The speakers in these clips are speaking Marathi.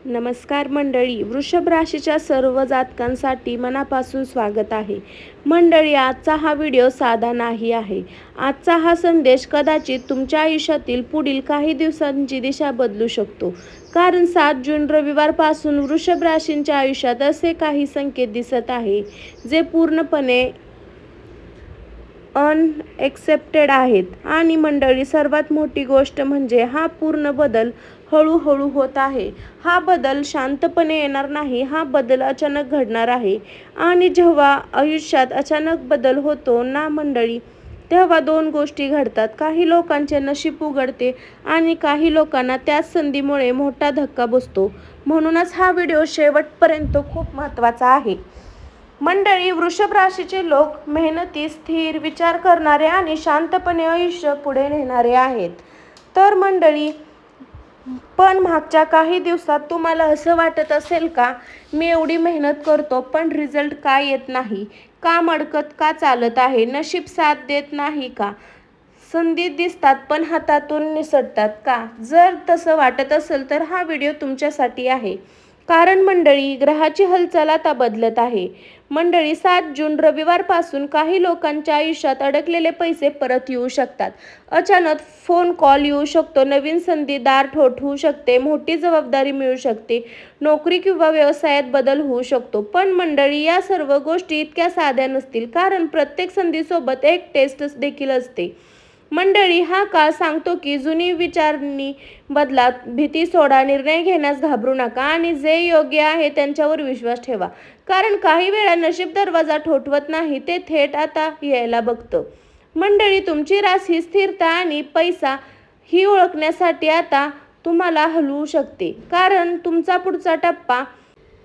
नमस्कार मंडळी, वृषभ राशीच्या सर्व जातकांसाठी मनापासून स्वागत आहे. मंडळी, आजचा हा व्हिडिओ साधा नाही आहे. आजचा हा संदेश कदाचित तुमच्या आयुष्यातील पुढील काही दिवसांची दिशा बदलू शकतो. कारण 7 जून रविवारपासून वृषभ राशींच्या आयुष्यात असे काही संकेत दिसत आहे जे पूर्णपणे अनएक्सेप्टेड आहेत. आणि मंडळी, सर्वात मोठी गोष्ट म्हणजे हा पूर्ण बदल हळूहळू होत आहे. हा बदल शांतपणे येणार नाही, हा बदल अचानक घडणार आहे. आणि जेव्हा आयुष्यात अचानक बदल होतो ना मंडळी, तेव्हा 2 गोष्टी घडतात. काही लोकांचे नशीब उघडते आणि काही लोकांना त्याच संधीमुळे मोठा धक्का बसतो. म्हणूनच हा व्हिडिओ शेवटपर्यंत खूप महत्त्वाचा आहे. मंडळी, वृषभ राशीचे लोक मेहनती, स्थिर विचार करणारे आणि शांतपणे आयुष्य पुढे नेणारे आहेत. तर मंडळी, पण मागच्या काही दिवसात तुम्हाला असं वाटत असेल का, मी एवढी मेहनत करतो पण रिझल्ट का येत नाही? काम अडकत का चालत आहे? नशीब साथ देत नाही का? संधी दिसतात पण हातातून निसटतात का? जर तसं वाटत असेल तर हा व्हिडिओ तुमच्यासाठी आहे. कारण मंडळी, ग्रहाची हालचाल आता बदलत आहे. मंडळी, 7 जून रविवारपासून काही लोकांच्या आयुष्यात अडकलेले पैसे परत येऊ शकतात. अचानक फोन कॉल येऊ शकतो, नवीन संधी दार ठोठवू शकते, मोठी जबाबदारी मिळू शकते, नोकरी किंवा व्यवसायात बदल होऊ शकतो. पण मंडळी, या सर्व गोष्टी इतक्या साध्या नसतील, कारण प्रत्येक संधीसोबत एक टेस्ट देखील असते. मंडळी, हा काळ सांगतो की जुनी विचारणी बदला, भीती सोडा, निर्णय घेण्यास घाबरू नका आणि जे योग्य आहे त्यांच्यावर विश्वास ठेवा. कारण काही वेळा नशीब दरवाजा ठोठवत नाही, ते थेट आता यायला बघतं. मंडळी, तुमची राशी स्थिरता आणि पैसा ही ओळखण्यासाठी आता तुम्हाला हलवू शकते. कारण तुमचा पुढचा टप्पा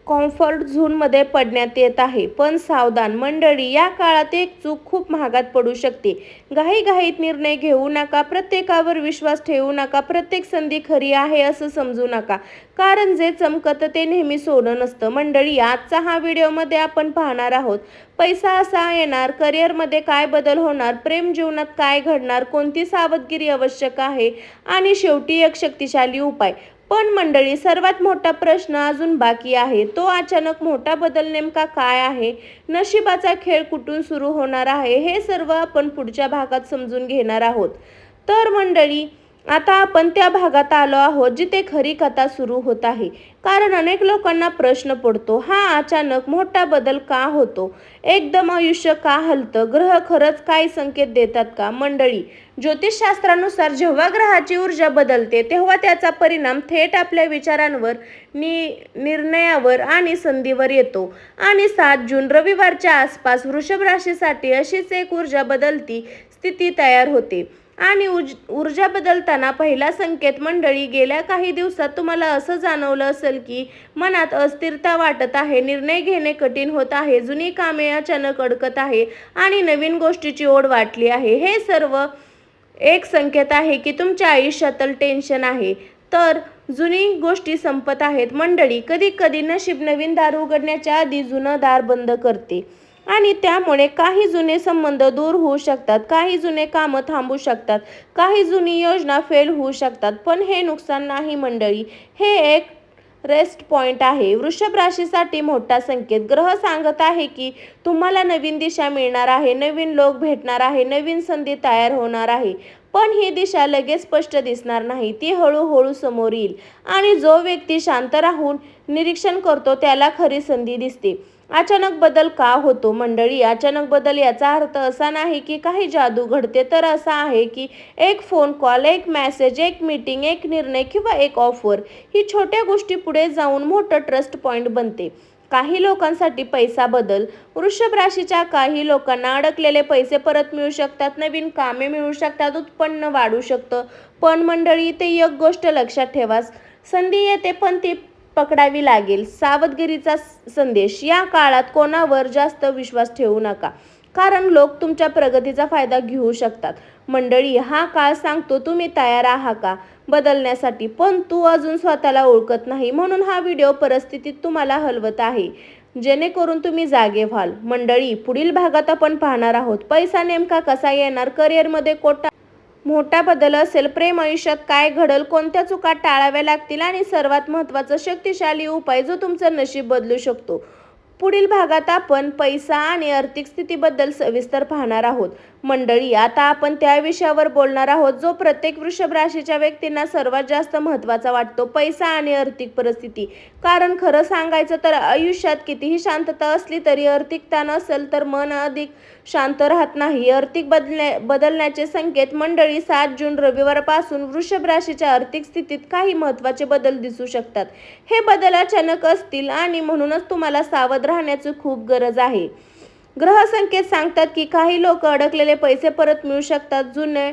कम्फर्ट झोनमध्ये पडण्यात येत आहे. पण सावधान मंडळी, या काळात एक चूक खूप महागात पडू शकते. घाईघाईत निर्णय घेऊ नका, प्रत्येकावर विश्वास ठेवू नका, प्रत्येक संधी खरी आहे असं समजू नका. कारण जे चमकतं ते नेहमी सोनं नसतं. मंडळी, आजचा हा व्हिडिओमध्ये आपण पाहणार आहोत, पैसा असा येणार, करिअरमध्ये काय बदल होणार, प्रेम जीवनात काय घडणार, कोणती सावधगिरी आवश्यक आहे आणि शेवटी एक शक्तिशाली उपाय. पण मंडळी, सर्वात मोठा प्रश्न अजून बाकी आहे. तो अचानक मोठा बदल नेमका काय आहे? नशिबाचा खेळ कुठून सुरू होणार आहे? हे सर्व आपण पुढच्या भागात समजून घेणार आहोत. तर मंडळी, आता आपण त्या भागात आलो आहोत जिथे खरी कथा सुरू होत आहे. कारण अनेक लोकांना प्रश्न पडतो, हा अचानक मोठा बदल का होतो? एकदम आयुष्य का हलतं? ग्रह खरंच काही संकेत देतात का? मंडळी, ज्योतिषशास्त्रानुसार जेव्हा ग्रहाची ऊर्जा बदलते तेव्हा त्याचा परिणाम थेट आपल्या विचारांवर, निर्णयावर आणि संधीवर येतो. आणि 7 जून रविवारच्या आसपास वृषभ राशीसाठी अशीच एक ऊर्जा बदलती स्थिती तयार होते. आणि ऊर्जा बदलताना पहिला संकेत मंडळी, गेल्या काही दिवसात तुम्हाला असं जाणवलं असेल की मनात अस्थिरता वाटत आहे, निर्णय घेणे कठीण होत आहे, जुनी कामे अचानक अडकत आहे आणि नवीन गोष्टीची ओढ वाटली आहे. हे सर्व एक संकेत आहे की तुमच्या आयुष्यातील टेन्शन आहे, तर जुनी गोष्टी संपत आहेत. मंडळी, कधी कधी नशीब नवीन दार उघडण्याच्या आधी जुनं दार बंद करते आणि त्यामुळे काही जुने संबंध दूर होऊ शकतात, काही जुने कामं थांबू शकतात, काही जुनी योजना फेल होऊ शकतात. पण हे नुकसान नाही मंडळी, हे एक रेस्ट पॉइंट आहे. वृषभ राशीसाठी मोठा संकेत, ग्रह सांगत आहे की तुम्हाला नवीन दिशा मिळणार आहे, नवीन लोक भेटणार आहे, नवीन संधी तयार होणार आहे. पण ही दिशा लगेच स्पष्ट दिसणार नाही, ती हळूहळू समोर येईल. आणि जो व्यक्ती शांत राहून निरीक्षण करतो त्याला खरी संधी दिसते. अचानक बदल का होतो? मंडळी, अचानक बदल याचा अर्थ असा नाही की काही जादू घडते, तर असा आहे की एक फोन कॉल, एक मेसेज, एक मीटिंग, एक निर्णय किंवा एक ऑफर ही छोट्या गोष्टी पुढे जाऊन मोठं ट्रस्ट पॉइंट बनते. काही लोकांसाठी पैसा बदल, वृषभ राशीच्या काही लोकांना अडकलेले पैसे परत मिळू शकतात, नवीन कामे मिळू शकतात, उत्पन्न वाढू शकतं. पण मंडळी, इथे एक गोष्ट लक्षात ठेवा, संधी येते पण ती पकडावी लागेल. सावधगिरीचा संदेश, या काळात कोणावर जास्त विश्वास ठेवू नका, कारण लोक तुमच्या प्रगतीचा फायदा घेऊ शकतात. मंडळी, हा काळ सांगतो तुम्ही तयार आहात का बदलण्यासाठी, पण तू अजून स्वतःला ओळखत नाही. म्हणून हा व्हिडिओ परिस्थितीत तुम्हाला हलवत आहे, जेणेकरून तुम्ही जागे व्हाल. मंडळी, पुढील भागात आपण पाहणार आहोत, पैसा नेमका कसा येणार, करिअरमध्ये मोठा बदल असेल, प्रेम आयुष्यात काय घडल, कोणत्या चुका टाळाव्या लागतील आणि सर्वात महत्त्वाचा शक्तिशाली उपाय जो तुमचं नशीब बदलू शकतो. पुढील भागात आपण पैसा आणि आर्थिक स्थितीबद्दल सविस्तर पाहणार आहोत. मंडळी, आता आपण त्या विषयावर बोलणार आहोत जो प्रत्येक वृषभ राशीच्या व्यक्तींना सर्वात जास्त महत्त्वाचा वाटतो, पैसा आणि आर्थिक परिस्थिती. कारण खरं सांगायचं तर आयुष्यात कितीही शांतता असली तरी आर्थिकता नसेल तर मन अधिक शांत राहत नाही. आर्थिक बदलण्याचे संकेत. मंडळी, 7 जून रविवारपासून वृषभ राशीच्या आर्थिक स्थितीत काही महत्त्वाचे बदल दिसू शकतात. हे बदल अचानक असतील आणि म्हणूनच तुम्हाला सावध राहण्याची खूप गरज आहे. ग्रह संकेत सांगतात की काही लोक अडकलेले पैसे परत मिळू शकतात, जुने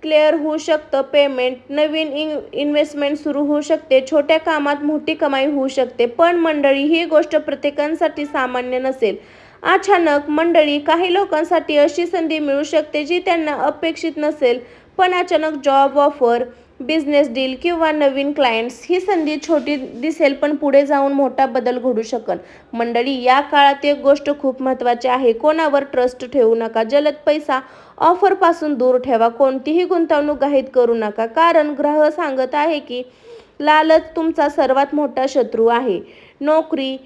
क्लिअर होऊ शकतं पेमेंट, नवीन इन्व्हेस्टमेंट सुरू होऊ शकते, छोट्या कामात मोठी कमाई होऊ शकते. पण मंडळी, ही गोष्ट प्रत्येकासाठी सामान्य नसेल. अचानक मंडळी, काही लोकांसाठी अशी संधी मिळू शकते जी त्यांना अपेक्षित नसेल. पण अचानक जॉब ऑफर, बिझनेस डील किंवा नवीन क्लायंट्स. ही संधी छोटी दिसेल पण पुढे जाऊन मोठा बदल घडू शकल. मंडळी, या काळात एक गोष्ट खूप महत्त्वाची आहे, कोणावर ट्रस्ट ठेवू नका. जलद पैसा ऑफरपासून दूर ठेवा. कोणतीही गुंतवणूक घाईत करू नका, कारण ग्रह सांगत आहे की लालच तुमचा सर्वात मोठा शत्रू आहे. नोकरी,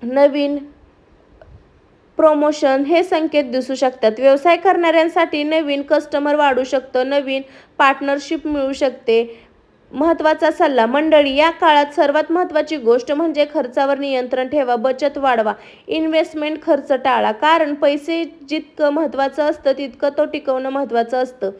नवीन प्रमोशन हे संकेत दिसू शकतात. व्यवसाय करणाऱ्यांसाठी नवीन कस्टमर वाढू शकतं, नवीन पार्टनरशिप मिळू शकते. महत्त्वाचा सल्ला. मंडळी, या काळात सर्वात महत्त्वाची गोष्ट म्हणजे खर्चावर नियंत्रण ठेवा, बचत वाढवा, इन्व्हेस्टमेंट खर्च टाळा. कारण पैसे जितकं महत्त्वाचं असतं तितकं तो टिकवणं महत्त्वाचं असतं.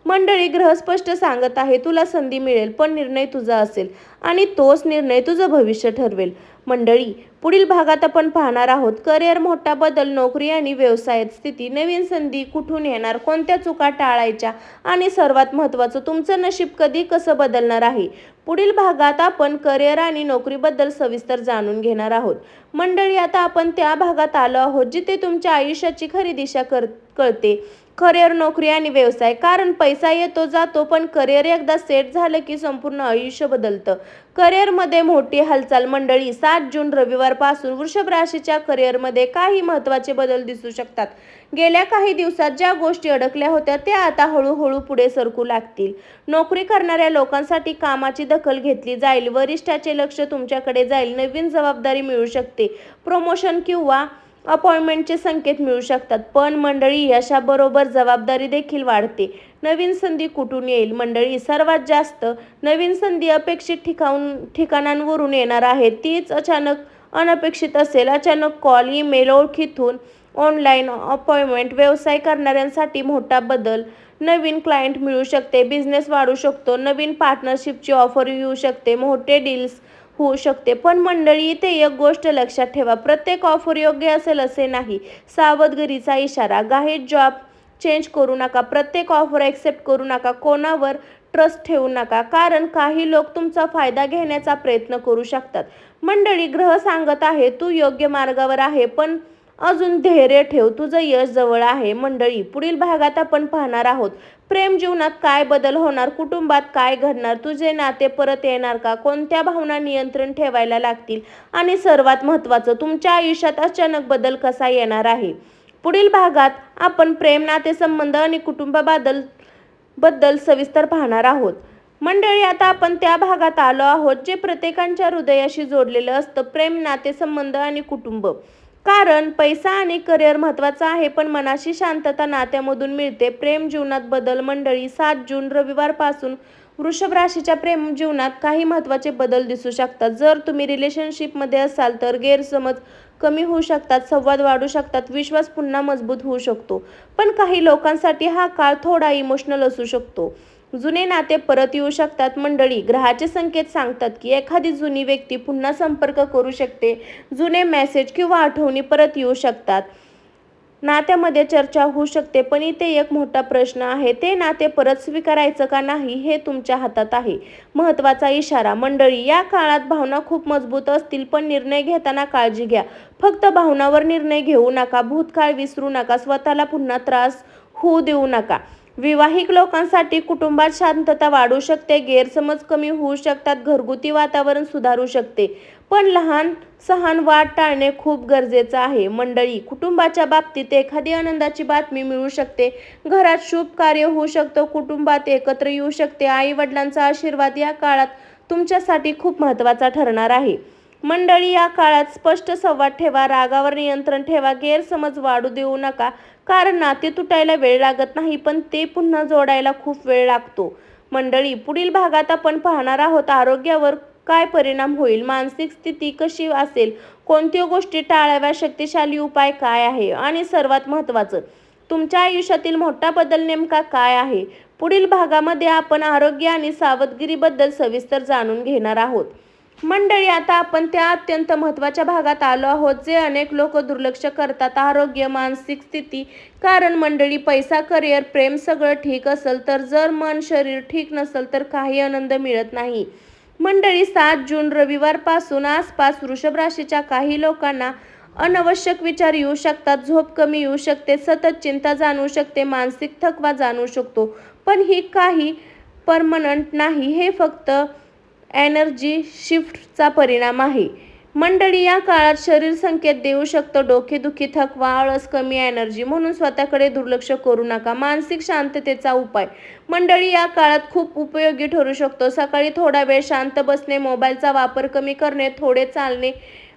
मंडळी, ग्रह स्पष्ट सांगत आहे, तुला संधी मिळेल पण निर्णय तुझा असेल आणि तोच निर्णय तुझं भविष्य ठरवेल. मंडळी, पुढील भागात आपण पाहणार आहोत करिअर, मोठा बदल, नोकरी आणि व्यवसायात स्थिती, नवीन संधी कुठून येणार, कोणत्या चुका टाळायच्या आणि सर्वात महत्त्वाचं तुमचं नशीब कधी कसं बदलणार आहे. पुढील भागात आपण करिअर आणि नोकरीबद्दल सविस्तर जाणून घेणार आहोत. मंडळी, आता आपण त्या भागात आलो आहोत जिथे तुमच्या आयुष्याची खरी दिशा कळते. करिअर, नोकरी आणि व्यवसाय. कारण पैसा येतो जातो पण करिअर एकदा सेट झालं की संपूर्ण आयुष्य बदलतं. करिअरमध्ये मोठी हालचाल. मंडळी, 7 जून रविवारपासून वृषभ राशीच्या करिअरमध्ये काही महत्त्वाचे बदल दिसू शकतात. गेल्या काही दिवसात ज्या गोष्टी अडकल्या होत्या त्या आता हळूहळू पुढे सरकू लागतील. नोकरी करणाऱ्या लोकांसाठी कामाची दखल घेतली जाईल, वरिष्ठाचे लक्ष तुमच्याकडे जाईल, नवीन जबाबदारी मिळू शकते, प्रमोशन किंवा अपॉइंटमेंटचे संकेत मिळू शकतात. पण मंडळी, यशाबरोबर जबाबदारी देखील वाढते. नवीन संधी कुठून येईल. मंडळी, सर्वात जास्त नवीन संधी अपेक्षित ठिकाणांवरून येणार आहे. तीच अचानक अनपेक्षित असेल. अचानक कॉल, ईमेल, ओळखीतून, ऑनलाईन अपॉइंटमेंट. व्यवसाय करणाऱ्यांसाठी मोठा बदल, नवीन क्लायंट मिळू शकते, बिझनेस वाढू शकतो, नवीन पार्टनरशिपची ऑफर येऊ शकते, मोठे डील्स होऊ शकते. पण मंडळी, इथे एक गोष्ट लक्षात ठेवा, प्रत्येक ऑफर योग्य असेल असे नाही. सावधगिरीचा इशारा. घाईत जॉब चेंज करू नका, प्रत्येक ऑफर ॲक्सेप्ट करू नका, कोणावर ट्रस्ट ठेवू नका, कारण काही लोक तुमचा फायदा घेण्याचा प्रयत्न करू शकतात. मंडळी, ग्रह सांगत आहे तू योग्य मार्गावर आहे पण अजून धैर्य ठेव, तुझं यश जवळ आहे. मंडळी, पुढील भागात आपण पाहणार आहोत प्रेम जीवनात काय बदल होणार, कुटुंबात काय घडणार, तुझे नाते परत येणार का, कोणत्या भावना नियंत्रण ठेवायला लागतील आणि सर्वात महत्त्वाचं तुमच्या आयुष्यात अचानक बदल कसा येणार आहे. पुढील भागात आपण प्रेम, नातेसंबंध आणि कुटुंबाबद्दल सविस्तर पाहणार आहोत. मंडळी, आता आपण त्या भागात आलो आहोत जे प्रत्येकाच्या हृदयाशी जोडलेलं असतं, प्रेम, नातेसंबंध आणि कुटुंब. कारण पैसा आणि करिअर महत्त्वाचा आहे पण मनाची शांतता नात्यामधून मिळते. प्रेम जीवनात बदल. मंडळी, 7 जून रविवारपासून वृषभ राशीच्या प्रेम जीवनात काही महत्त्वाचे बदल दिसू शकतात. जर तुम्ही रिलेशनशिपमध्ये असाल तर गैरसमज कमी होऊ शकतात, संवाद वाढू शकतात, विश्वास पुन्हा मजबूत होऊ शकतो. पण काही लोकांसाठी हा काळ थोडा इमोशनल असू शकतो. जुने नाते परत येऊ शकतात. मंडळी, ग्रहाचे संकेत सांगतात की एखादी जुनी व्यक्ती पुन्हा संपर्क करू शकते, जुने मेसेज किंवा आठवणी परत येऊ शकतात, नात्यामध्ये चर्चा होऊ शकते. पण इथे एक मोठा प्रश्न आहे, ते नाते परत स्वीकारायचं का नाही हे तुमच्या हातात आहे. महत्त्वाचा इशारा. मंडळी, या काळात भावना खूप मजबूत असतील पण निर्णय घेताना काळजी घ्या. फक्त भावनावर निर्णय घेऊ नका, भूतकाळ विसरू नका, स्वतःला पुन्हा त्रास होऊ देऊ नका. विवाहिक लोकांसाठी कुटुंबात शांतता वाढू शकते, गैरसमज कमी होऊ शकतात, घरगुती वातावरण सुधारू शकते. पण लहान सहान वाद टाळणे खूप गरजेचं आहे. मंडळी, कुटुंबाच्या बाबतीत एखादी आनंदाची बातमी मिळू शकते, घरात शुभ कार्य होऊ शकतं, कुटुंबात एकत्र येऊ शकते. आई वडिलांचा आशीर्वाद या काळात तुमच्यासाठी खूप महत्त्वाचा ठरणार आहे. मंडळी, या काळात स्पष्ट संवाद ठेवा, रागावर नियंत्रण ठेवा, गैरसमज वाढू देऊ नका. कारण नाते तुटायला वेळ लागत नाही, पण ते पुन्हा जोडायला खूप वेळ लागतो. मंडळी, पुढील भागात आपण पाहणार आहोत आरोग्यावर काय परिणाम होईल, मानसिक स्थिती कशी असेल, कोणत्या गोष्टी टाळाव्या, शक्तिशाली उपाय काय आहे आणि सर्वात महत्त्वाचं, तुमच्या आयुष्यातील मोठा बदल नेमका काय आहे. पुढील भागामध्ये आपण आरोग्य आणि सावधगिरीबद्दल सविस्तर जाणून घेणार आहोत. मंडळी, आता आपण त्या अत्यंत महत्त्वाच्या भागात आलो आहोत जे अनेक लोक दुर्लक्ष करतात, आरोग्य, मानसिक स्थिती. कारण मंडळी, पैसा, करिअर, प्रेम सगळं ठीक असेल तर जर मन शरीर ठीक नसेल तर काही आनंद मिळत नाही. मंडळी, 7 जून रविवारपासून आसपास वृषभ राशीच्या काही लोकांना अनावश्यक विचार येऊ शकतात, झोप कमी येऊ शकते, सतत चिंता जाणवू शकते, मानसिक थकवा जाणवू शकतो. पण ही काही परमनंट नाही, हे फक्त एनर्जी शिफ्टचा परिणाम आहे. मंडळी, या काळात शरीर संकेत देऊ शकतं, डोकेदुखी, थकवा, आळस, कमी एनर्जी, म्हणून स्वतःकडे दुर्लक्ष करू नका. मानसिक शांततेचा उपाय. मंडळी, या काळात खूप उपयोगी ठरू शकतो. सकाळी थोडा वेळ शांत बसणे, मोबाईलचा वापर कमी करणे, थोडे चालणे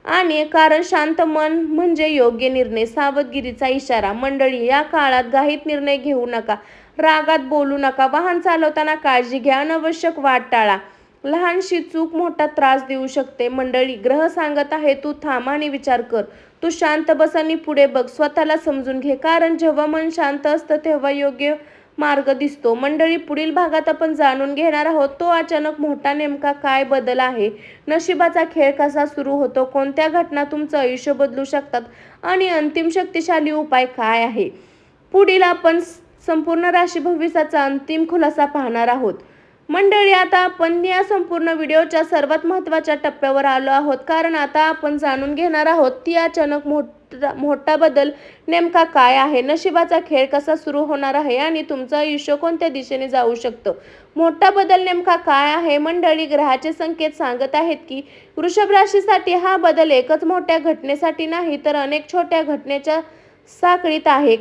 आणि कारण शांत मन म्हणजे योग्य निर्णय. सावधगिरीचा इशारा. मंडळी, या काळात घाईत निर्णय घेऊ नका, रागात बोलू नका, वाहन चालवताना काळजी घ्या, अनावश्यक वाद टाळा. लहानशी चूक मोठा त्रास देऊ शकते. मंडळी, ग्रह सांगत आहे तू थांब आणि विचार कर, तू शांत बस आणि पुढे बघ, स्वतःला समजून घे. कारण जेव्हा मन शांत असतं तेव्हा योग्य मार्ग दिसतो. मंडळी, पुढील भागात आपण जाणून घेणार आहोत तो अचानक मोठा नेमका काय बदल आहे, नशिबाचा खेळ कसा सुरू होतो, कोणत्या घटना तुमचं आयुष्य बदलू शकतात आणि अंतिम शक्तिशाली उपाय काय आहे. पुढील आपण संपूर्ण राशी भविष्याचा अंतिम खुलासा पाहणार आहोत. मंडळी, आता आपण या संपूर्ण व्हिडिओच्या सर्वात महत्त्वाच्या टप्प्यावर आलो आहोत. कारण आता आपण जाणून घेणार आहोत ती अचानक मोठा बदल नेमका काय आहे, नशिबाचा खेळ कसा सुरू होणार आहे आणि तुमचं आयुष्य कोणत्या दिशेने जाऊ शकतं. मोठा बदल नेमका काय आहे. मंडळी, ग्रहाचे संकेत सांगत आहेत की वृषभ राशीसाठी हा बदल एकच मोठ्या घटनेसाठी नाही तर अनेक छोट्या घटनेच्या साखळीत आहे.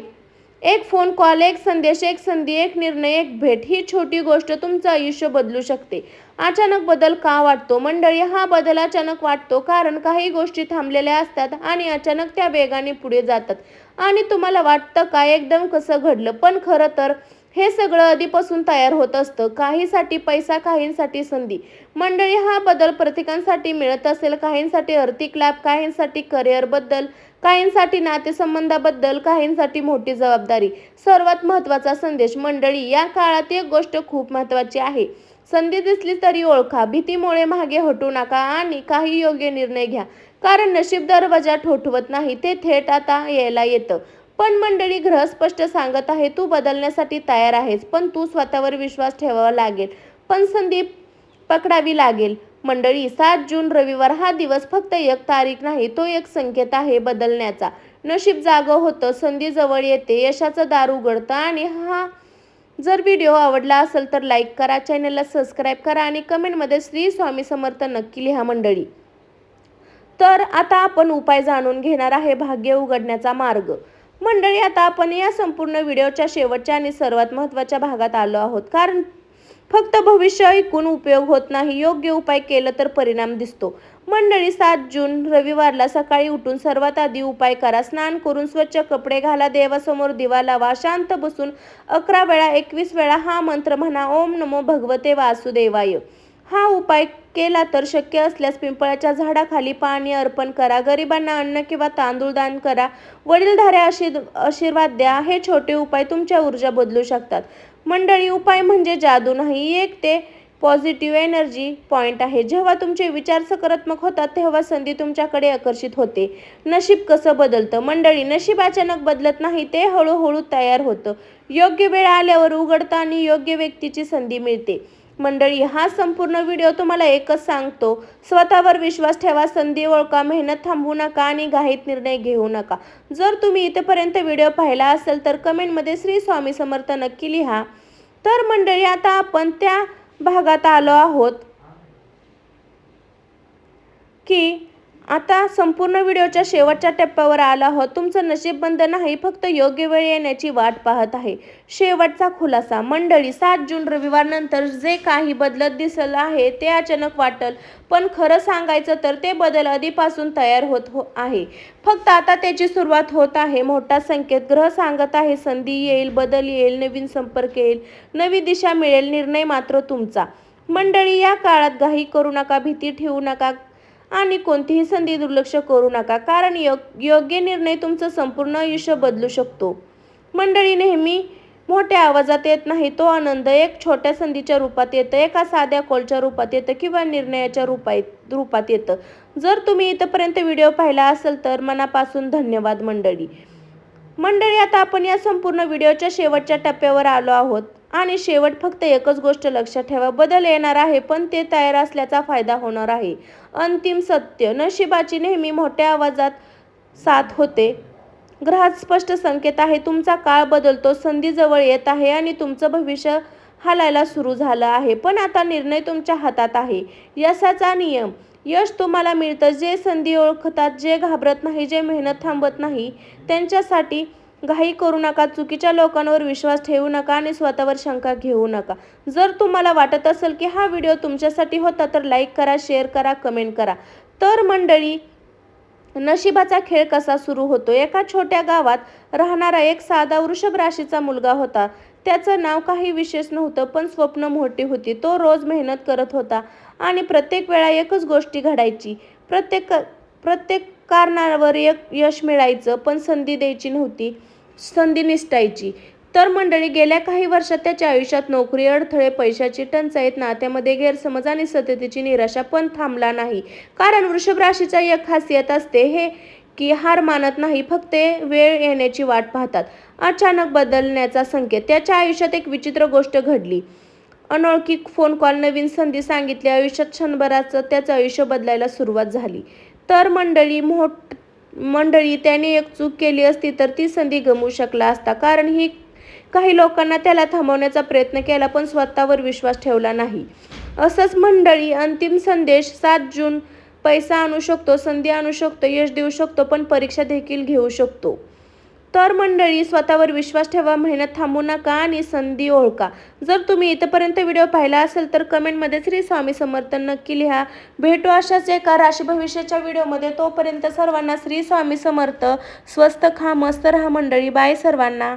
एक फोन कॉल, एक संदेश, एक संधी, एक निर्णय, एक भेट, ही छोटी गोष्ट तुमचं आयुष्य बदलू शकते. अचानक बदल का वाटतो. मंडळी, हा बदल अचानक वाटतो कारण काही गोष्टी थांबलेल्या असतात आणि अचानक त्या वेगाने पुढे जातात आणि तुम्हाला वाटतं का एकदम कसं घडलं. पण खरं तर हे सगळं आधीपासून तयार होत असतं. काहींसाठी पैसा, काहींसाठी संधी. मंडळी, हा बदल प्रत्येकांसाठी मिळत असेल. काहींसाठी आर्थिक लाभ, काहींसाठी करिअर बद्दल, काहींसाठी नातेसंबंधाबद्दल, काहींसाठी मोठी जबाबदारी. सर्वात महत्त्वाचा संदेश. मंडळी, या काळात एक गोष्ट खूप महत्त्वाची आहे. संधी दिसली तरी ओळखा, भीतीमुळे मागे हटू नका आणि काही योग्य निर्णय घ्या. कारण नशीब दरवाजा ठोठवत नाही, ते थेट आता यायला येतं. पण मंडळी, ग्रह स्पष्ट सांगत आहे तू बदलण्यासाठी तयार आहेस, पण तू स्वतःवर विश्वास ठेवावा लागेल, पण संधी पकडावी लागेल. मंडळी, 7 जून रविवार हा दिवस फक्त एक तारीख नाही, तो एक संकेत आहे बदलण्याचा. नशीब जागं होतं, संधी जवळ येते, यशाचं दार उघडतं. आणि जर व्हिडिओ आवडला असेल तर लाईक करा, चॅनलला सबस्क्राईब करा आणि कमेंटमध्ये श्री स्वामी समर्थ नक्की लिहा. मंडळी, तर आता आपण उपाय जाणून घेणार आहे भाग्य उघडण्याचा मार्ग. मंडळी, आता आपण या संपूर्ण व्हिडिओच्या शेवटच्या आणि सर्वात महत्त्वाच्या भागात आलो आहोत. कारण फक्त भविष्य ऐकून उपयोग होत नाही, योग्य उपाय केलं तर परिणाम दिसतो. मंडळी, 7 जून रविवारला सकाळी उठून सर्वात आधी उपाय करा. स्नान करून स्वच्छ कपडे घाला, देवासमोर दिवा लावा, शांत बसून 11 वेळा 21 वेळा हा मंत्र म्हणा, ओम नमो भगवते वासुदेवाय. हा उपाय केला तर शक्य असल्यास पिंपळाच्या झाडाखाली पाणी अर्पण करा, गरिबांना अन्न किंवा तांदूळ दान करा, वडीलधाऱ्या आशीर्वाद द्या. हे छोटे उपाय तुमच्या ऊर्जा बदलू शकतात. मंडळी, उपाय म्हणजे जादू नाही, एक ते पॉझिटिव्ह एनर्जी पॉईंट आहे. जेव्हा तुमचे विचार सकारात्मक होतात तेव्हा संधी तुमच्याकडे आकर्षित होते. नशीब कसं बदलतं. मंडळी, नशीब अचानक बदलत नाही, ते हळूहळू तयार होतं. योग्य वेळ आल्यावर उघडतं आणि योग्य व्यक्तीची संधी मिळते. मंडळी, हा संपूर्ण व्हिडिओ तुम्हाला एकच सांगतो, स्वतःवर विश्वास ठेवा, संधी ओळखा, मेहनत थांबवू नका आणि घाईत निर्णय घेऊ नका. जर तुम्ही इथेपर्यंत व्हिडिओ पाहिला असेल तर कमेंटमध्ये श्री स्वामी समर्थ नक्की लिहा. तर मंडळी, आता आपण त्या भागात आलो आहोत की आता संपूर्ण व्हिडिओच्या शेवटच्या टप्प्यावर आलो आहोत. तुमचं नशीब बंद नाही, फक्त योग्य वेळ येण्याची वाट पाहत आहे. शेवटचा खुलासा. मंडळी, 7 जून रविवारनंतर जे काही बदलत दिसलं आहे ते अचानक वाटलं, पण खरं सांगायचं तर ते बदल आधीपासून तयार होत आहे. फक्त आता त्याची सुरुवात होत आहे. मोठा संकेत. ग्रह सांगत आहे संधी येईल, बदल येईल, नवीन संपर्क येईल, नवी दिशा मिळेल. निर्णय मात्र तुमचा. मंडळी, या काळात घाई करू नका, भीती ठेवू नका आणि कोणतीही संधी दुर्लक्ष करू नका, कारण योग्य निर्णय तुमचं संपूर्ण आयुष्य बदलू शकतो. मंडळी, नेहमी मोठ्या आवाजात येत नाही तो आनंद. एक छोट्या संधीच्या रूपात येतं, एका साध्या कॉलच्या रूपात येतं किंवा निर्णयाच्या रूपात येतं. जर तुम्ही इथपर्यंत व्हिडिओ पाहिला असेल तर मनापासून धन्यवाद. मंडळी, आता आपण या संपूर्ण व्हिडिओच्या शेवटच्या टप्प्यावर आलो आहोत आणि शेवट फक्त एकच गोष्ट लक्षात ठेवा, बदल येणार आहे, पण ते तयार असल्याचा फायदा होणार आहे. अंतिम सत्य. नशिबाची नेहमी मोठ्या आवाजात साथ होते. ग्रहात स्पष्ट संकेत आहे, तुमचा काळ बदलतो, संधी जवळ येत आहे आणि तुमचं भविष्य हालायला सुरू झालं आहे. पण आता निर्णय तुमच्या हातात आहे. यशाचा नियम. यश तुम्हाला मिळतं जे संधी ओळखतात, जे घाबरत नाही, जे मेहनत थांबवत नाही. त्यांच्यासाठी घाई करू नका, चुकीच्या लोकांवर विश्वास ठेवू नका आणि स्वतःवर शंका घेऊ नका. जर तुम्हाला वाटत असेल की हा व्हिडिओ तुमच्यासाठी होता तर लाईक करा, शेअर करा, कमेंट करा. तर मंडळी, नशिबाचा खेळ कसा सुरू होतो. एका छोट्या गावात राहणारा एक साधा वृषभ राशीचा मुलगा होता. त्याचं नाव काही विशेष नव्हतं, पण स्वप्न मोठी होती. तो रोज मेहनत करत होता आणि प्रत्येक वेळा एकच गोष्टी घडायची. प्रत्येक कारणावर एक यश मिळायचं, पण संधी निसटायची. तर मंडळी, गेल्या काही वर्षात त्याच्या आयुष्यात नोकरी, अडथळे, पैशाची टंचाई, नात्यामध्ये गैरसमज आणि सततची निराशा. पण थांबला नाही, कारण वृषभ राशीचा एक खासियत असते हे की हार मानत नाही, फक्त वेळ येण्याची वाट पाहतात. अचानक बदलण्याचा संकेत. त्याच्या आयुष्यात एक विचित्र गोष्ट घडली. अनोळखी फोन कॉल, नवीन संधी सांगितली. आयुष्यात क्षणभरात त्याचं आयुष्य बदलायला सुरुवात झाली. तर मंडळी, त्याने एक चूक केली असती तर ती संधी गमावू शकला असता, कारण काही लोकांना त्याला थांबवण्याचा प्रयत्न केला, पण स्वतःवर विश्वास ठेवला नाही. असंच मंडळी, अंतिम संदेश. 7 जून. पैसा आणू शकतो, संधी आणू शकतो, यश देऊ शकतो, पण परीक्षा देखील घेऊ शकतो. तर मंडळी, स्वतःवर विश्वास ठेवा, मेहनत थांबवू नका आणि संधी ओळखा. जर तुम्ही इथपर्यंत व्हिडिओ पाहिला असेल तर कमेंटमध्ये श्री स्वामी समर्थ नक्की लिहा. भेटू अशाच एका राशी भविष्याच्या व्हिडिओमध्ये. तोपर्यंत सर्वांना श्री स्वामी समर्थ. स्वस्त खा, मस्त राहा मंडळी. बाय सर्वांना.